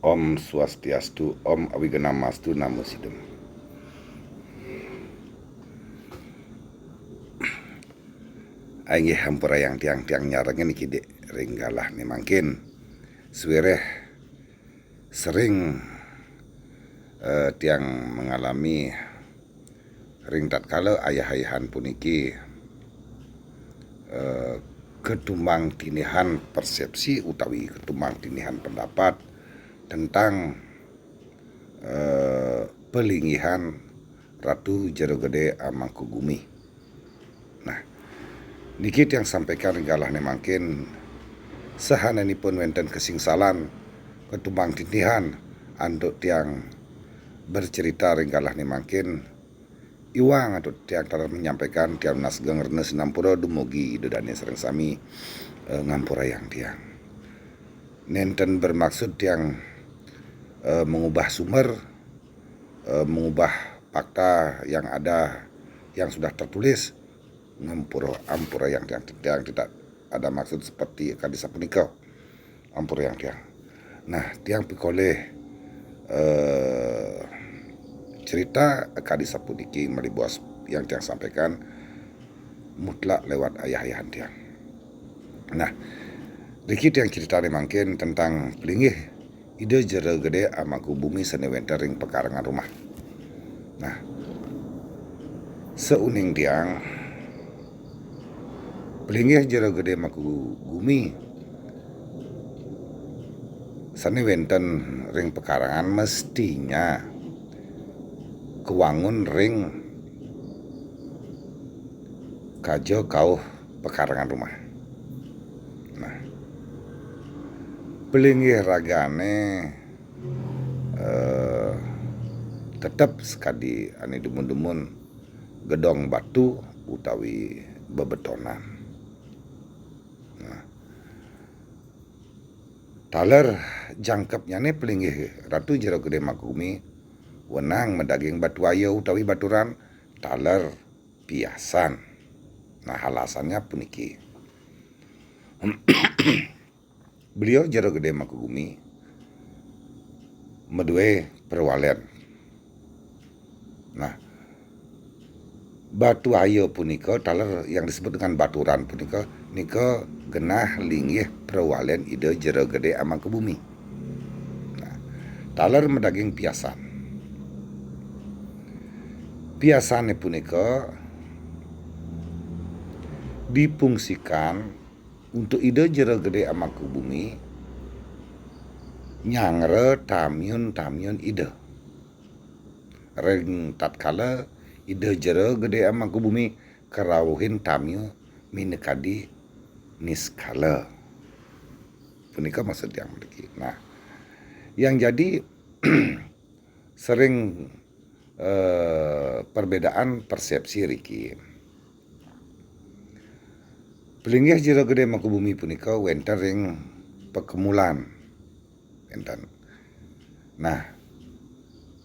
Om Swastiastu, Om Awiganamastu, Namo Sidem. Aing hampura yang tiang-tiang nyarengin kide ringgalah ni mangkin suwereh sering tiang mengalami ring tatkala ayah-ayahan puniki ketumbang tinihan persepsi utawi ketumbang tinihan pendapat tentang pelingihan Ratu Jero Gede Mangkubumi. Nah, niki yang sampaikan ringgalah nemangkin sahananipun wenten kesingsalan ketumbang tinihan anduk tiang bercerita ringgalah nemangkin iwang atau tiang tarar menyampaikan tiang nasgeng rene sinampura dumugi dedane sereng sami ngampura yang tiang nenten bermaksud tiang mengubah sumber, mengubah fakta yang ada yang sudah tertulis ampura yang tidak ada maksud seperti kadisa punika ampura yang tiang. Nah, tiang pikoleh cerita kadisa puniki melibuas yang tiang sampaikan mutlak lewat ayah-ayahan tiang. Nah, dikit yang cerita mangkin tentang pelingih ide Jero Gede Mangkubumi senewenter ring pekarangan rumah. Nah, seuning tiang pelingih Jero Gede Mangkubumi senewenten ring pekarangan mestinya kewangun ring kajo kau pekarangan rumah. Nah, pelingih ragane tetap sekali ani dumun-dumun gedong batu utawi bebetonan. Nah, taler jangkepnya nih pelingih Ratu Jero Gede Mangkubumi wenang mendaging batu ayo utawi baturan taler piasan. Nah, alasannya puniki beliau Jero Gede Mangkubumi medue perwalen. Nah, batu ayo punika taler yang disebut dengan baturan punika nika genah linggih perwalen ide Jero Gede Mangkubumi. Nah, taler mendaging piasan. Piasane punika dipungsikan untuk ide Jero Gede Mangkubumi nyangre tamyun ide. Ring tatkala ide Jero Gede Mangkubumi kerawuhin tamyu minekadi niskala. Punika maksud yang memiliki. Nah, yang jadi sering perbedaan persepsi riki. Pelingih Jero Gede Mangkubumi punika wenten ring pekemulan. Wenten. Nah,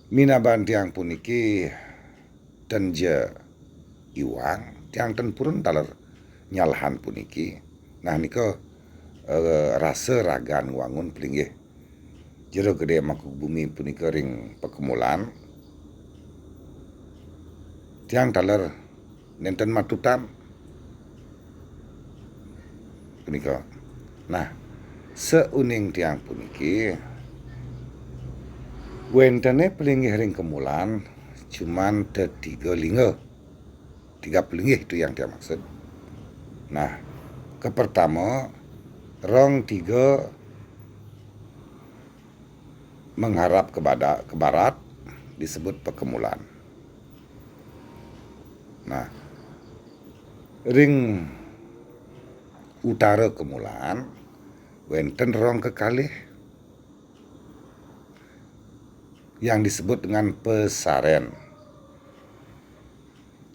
minaban tiang puniki tenje iwang tiang ten purun taler nyalahan puniki. Nah, nika rasa ragan wangun pelingih Jero Gede Mangkubumi punika ring pekemulan tiang taler nenten matutan punika. Nah, seuning tiang puniki wentene pelingih ring kemulan cuman tiga pelingih itu yang dia maksud. Nah, kepertama rong tiga mengharap ke barat disebut pekemulan. Nah, ring utara kemulan wenten rong kekalih yang disebut dengan pesaren.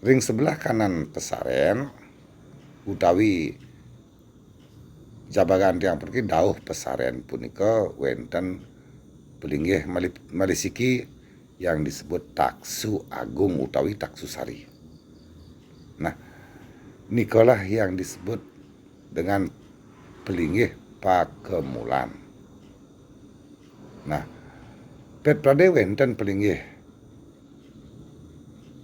Ring sebelah kanan pesaren utawi jabagan tiang pergi dauh pesaren punika wenten pelingih malisiki yang disebut Taksu Agung utawi Taksu Sari. Nah, nikalah yang disebut dengan pelingih pakemulan. Nah, pet prade wenten pelinggih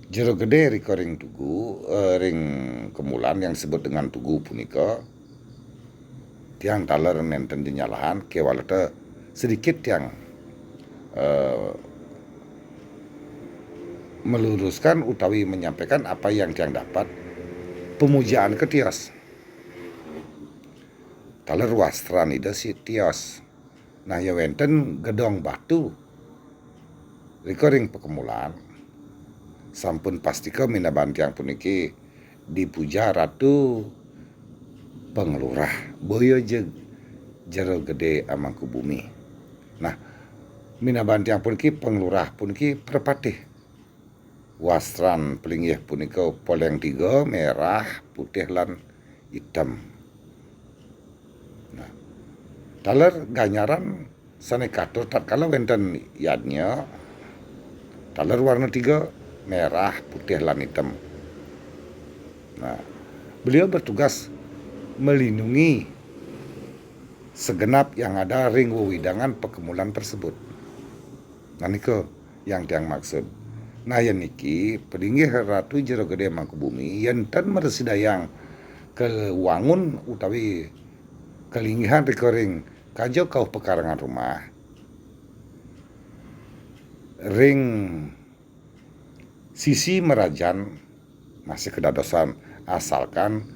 jero gede riko ring tugu ring kemulan yang disebut dengan tugu punika tiang taler nenten jenyalahan kewalata sedikit yang meluruskan utawi menyampaikan apa yang tiang dapat pemujaan ke tios taler wastran ida si tios. Nah ya wenten gedong batu riko ring pekemulan sampun pastika minaban tiang puniki dipuja ratu pengelurah boyo jeg jero gede Amangkubumi. Nah minaban tiang puniki pengelurah puniki perpatih wastran pelinggih punika poleng 3 merah putih lan hitam. Nah taler ganyaran sane katur tatkala wenten yadnya taler warna 3 merah putih lan hitam. Nah beliau bertugas melindungi segenap yang ada ring wewidangan pekemulan tersebut. Nah niko yang tiang maksud. Nah ya niki pelinggih ratu jero gede Mangkubumi yenten meresidayang kewangun utawi kelinggihan rikoring kajo kau pekarangan rumah ring sisi merajan masih kedadosan asalkan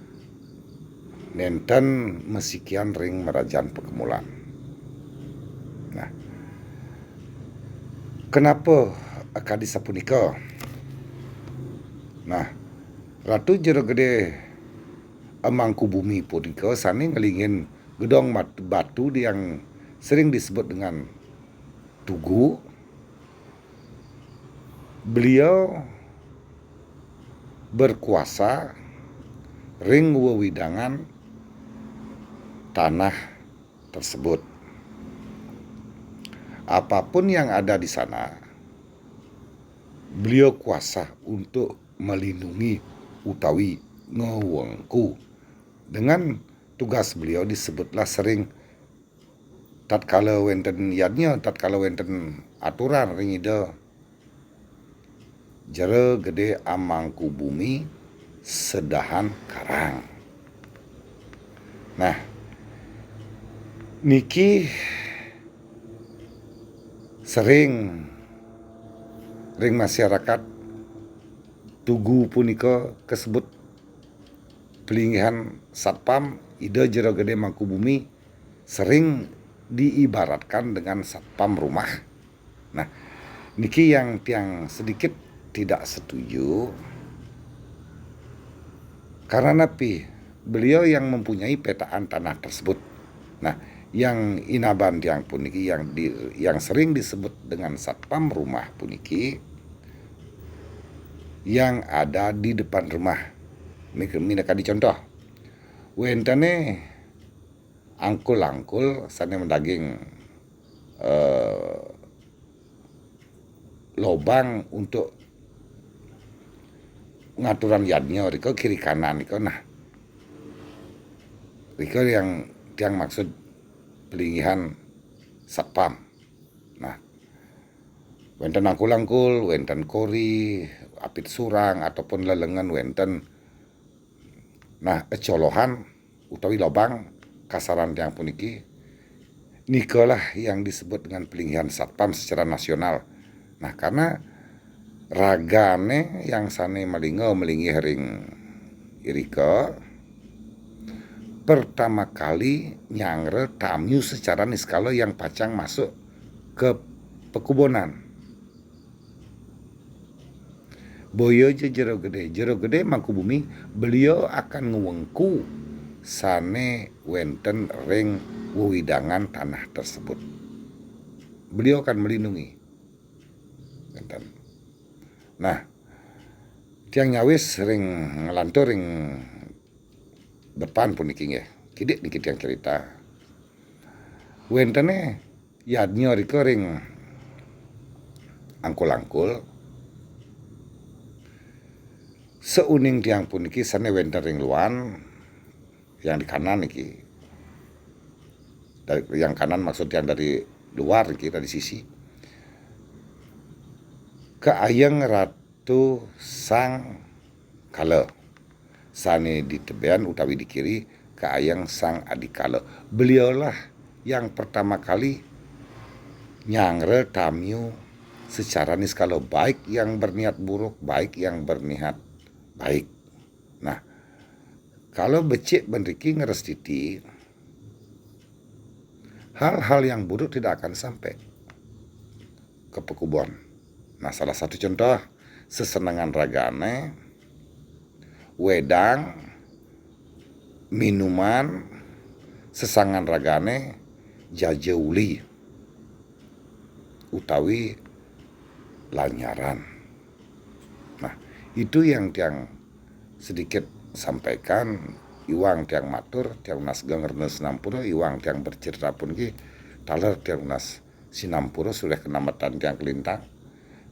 nenten mesikian ring merajan pekemulan. Nah kenapa akadisa punika? Nah ratu jero gede Amangkubumi punika sane ngelingin gedong batu yang sering disebut dengan tugu. Beliau berkuasa ring wewidangan tanah tersebut. Apapun yang ada di sana, beliau kuasa untuk melindungi utawi ngewengku. Dengan tugas beliau disebutlah sering tatkala wenten yadnya, tatkala wenten aturan ring ida jero gede Amangkubumi sedahan karang. Nah niki sering ring masyarakat tugu punika kesebut pelinggihan satpam ida jero gede Mangkubumi sering diibaratkan dengan satpam rumah. Nah niki yang tiang sedikit tidak setuju karena napi beliau yang mempunyai petaan tanah tersebut. Nah yang inaban tiang puniki yang sering disebut dengan satpam rumah puniki yang ada di depan rumah. Minaka dicontoh wentane angkul-angkul sane mendaging lobang untuk ngaturan yadnya riko kiri kanan riko. Nah riko yang maksud pelinggihan satpam. Nah wenten angkul-angkul, wenten kori, apit surang ataupun lelengan wenten. Nah ecolohan utawi lobang kasaran tiang puniki nikalah yang disebut dengan pelinggihan satpam secara nasional. Nah karena ragane yang sane malingo melinggih ring irika pertama kali nyangre tamu secara niskala yang pacang masuk ke pekubunan. Boyo jero gede Mangkubumi beliau akan ngewengku sane wenten ring wewidangan tanah tersebut. Beliau akan melindungi. Nah tiang nyawis ring ngelantur ring depan puniki nggih. Kidik niki tiang cerita. Wentene yadnya riko ring angkul-angkul seuning tiang puniki sane wenten ring luan yang di kanan niki. Dari yang kanan maksud yang dari luar kita di sisi Keayang Ratu Sang Kala sane di tebean utawi di kiri Keayang Sang Adikala. Beliaulah yang pertama kali nyangre tamiu secara niskala, baik yang berniat buruk, baik yang berniat baik. Nah, kalau becik benriki ngerestiti, hal-hal yang buruk tidak akan sampai ke pekubuan. Nah, salah satu contoh, sesenangan ragane, wedang, minuman, sesangan ragane, jajeuli, utawi lanyaran. Nah, itu yang tiang sedikit sampaikan, iwang tiang matur, tiang nas gengernes nampura, iwang tiang bercerita pun ki, taler tiang nas sinampura sudah kenamatan tiang kelintang,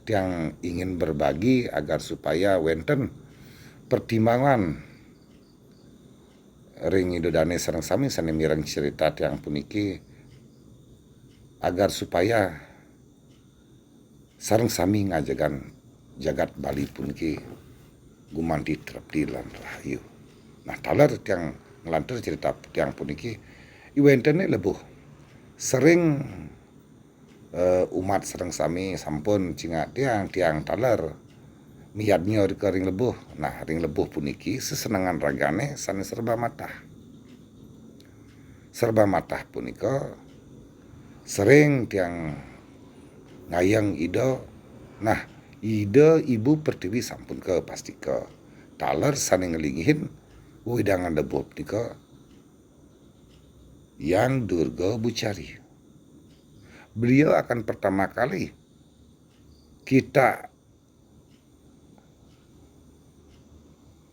yang ingin berbagi agar supaya wenten pertimbangan ring idodane sareng sami sane mireng cerita tiang puniki agar supaya sareng sami ngajagan jagat Bali puniki gumanti trepti lan rahayu. Nah, taler tiang ngelantur cerita tiang puniki iwentene lebuh sering umat sareng sami sampun cinga tiang taler miyadnya ke ring lebuh. Nah, ring lebuh puniki sesenangan ragane sane serba matah. Serba matah punika sering tiang ngayang ida. Nah, ida ibu pertiwi sampun ke pasti ke taler sane ngelingihin wedangan lebuh punika yang Durga Bucari. Beliau akan pertama kali kita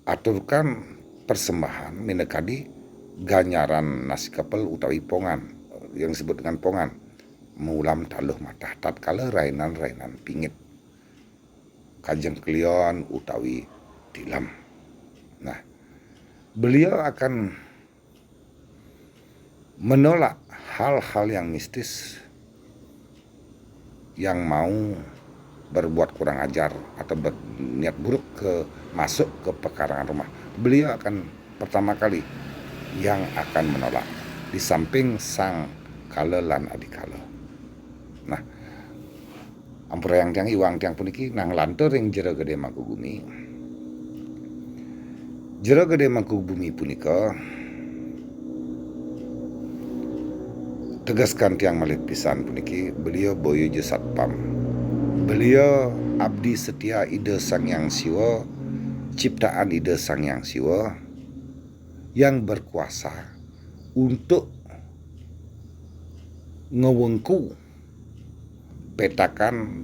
aturkan persembahan minekadi ganyaran nasi kapel utawi pongan yang disebut dengan pongan mulam taluh matah tatkala rainan-rainan pingit kajeng klion utawi tilam. Nah, beliau akan menolak hal-hal yang mistis yang mau berbuat kurang ajar atau berniat buruk masuk ke pekarangan rumah. Beliau akan pertama kali yang akan menolak di samping Sang Kala lan Adikala. Nah, ampura yang tiang iwang tiang puniki nang lantur ring jero gede Mangkubumi. Jero gede Mangkubumi punika tegaskan tiang malih pisan puniki beliau boyo je satpam. Beliau abdi setia Ida Sang Hyang Siwa, ciptaan Ida Sang Hyang Siwa yang berkuasa untuk ngewengku petakan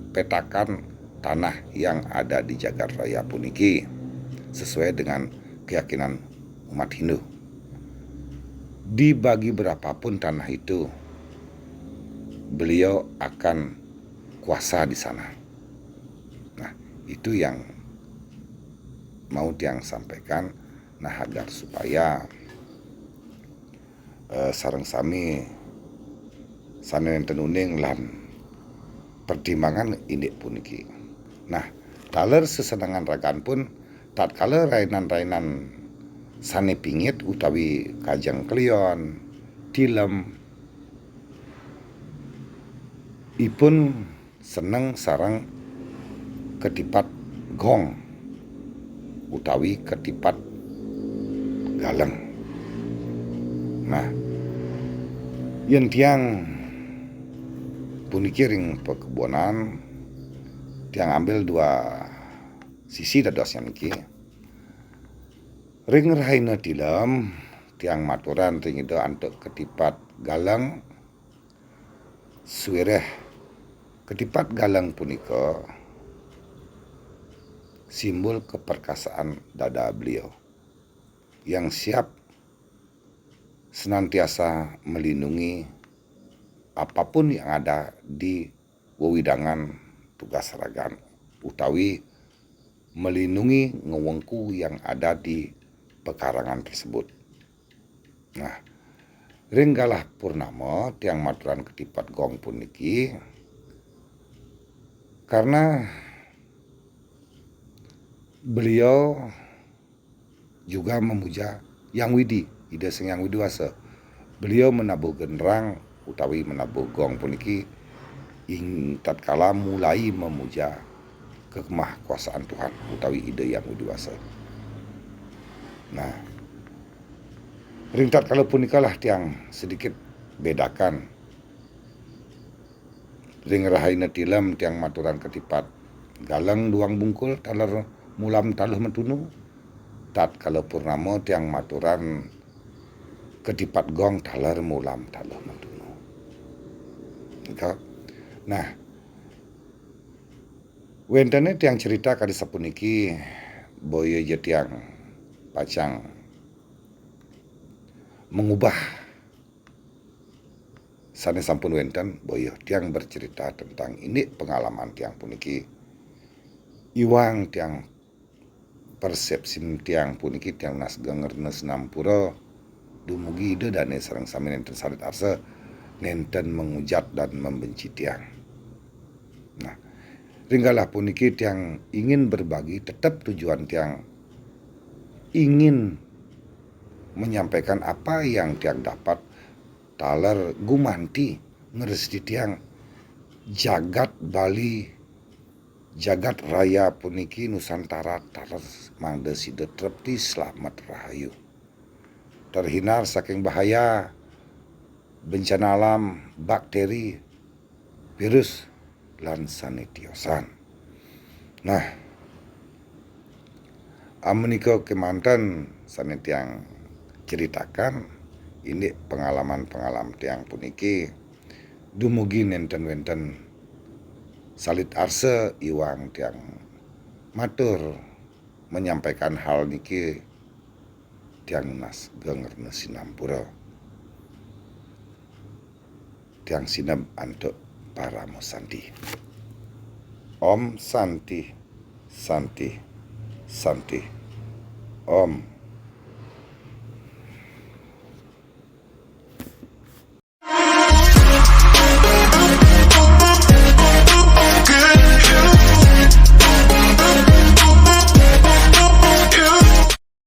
tanah yang ada di Jagat Raya puniki sesuai dengan keyakinan umat Hindu. Dibagi berapapun tanah itu, beliau akan kuasa di sana. Nah, itu yang mau tiang sampaikan. Nah, agar supaya sareng sami sanen tenuning lan pertimbangan indik puniki. Nah, taler sesenangan ragan pun tatkala rainan-rainan sane pingit utawi kajang klion tilem ipun seneng sarang ketipat gong utawi ketipat galeng. Nah, yen tiang puniki ring pekebunan tiang ambil dua sisi dadosnya niki. Ring rahaina tilem tiang maturan ring ida antuk ketipat galeng suwireh. Ketipat galeng punika simbol keperkasaan dada beliau yang siap senantiasa melindungi apapun yang ada di wewidangan tugas ragan utawi melindungi ngewengku yang ada di pekarangan tersebut. Nah, Ringgalah purnama tiang maturan ketipat gong puniki karena beliau juga memuja Yang Widi, Ida Sing Yang Widiwasa. Beliau menabuh genderang utawi menabuh gong puniki ing tatkala mulai memuja kemahkuasaan Tuhan utawi Ida Yang Widiwasa. Nah, ringtat kalau punikalah tiang sedikit bedakan ring rahaina tilam tiang maturan ketipat galang duang bungkul taler mulam taluh mentunu tat kalau purnama tiang maturan ketipat gong taler mulam taluh mentunu. Nah, wentene tiang cerita kadi sapuniki boyo je tiang pacang mengubah sanes sampun wenten boyo tiang bercerita tentang ini pengalaman tiang puniki iwang tiang persepsi tiang puniki tiang nas gengernes nampura dumugi ide dane sareng sami nenten salit arsa nenten mengujat dan membenci tiang. Nah, ringgalah puniki tiang ingin berbagi, tetap tujuan tiang ingin menyampaikan apa yang tiang dapat taler gumanti ngeresti tiang jagat Bali jagat raya puniki Nusantara taler mangda sida trepti selamat rahayu terhindar saking bahaya bencana alam bakteri virus lan sanitiosan. Nah, menika kemanten sanes tiang ceritakan ini pengalaman-pengalaman tiang puniki dumugi nenten-wenten salit arse iwang tiang matur menyampaikan hal niki tiang nas genger sinampura tiang sinab antuk para mosanti. Om Santi Santi Santi Om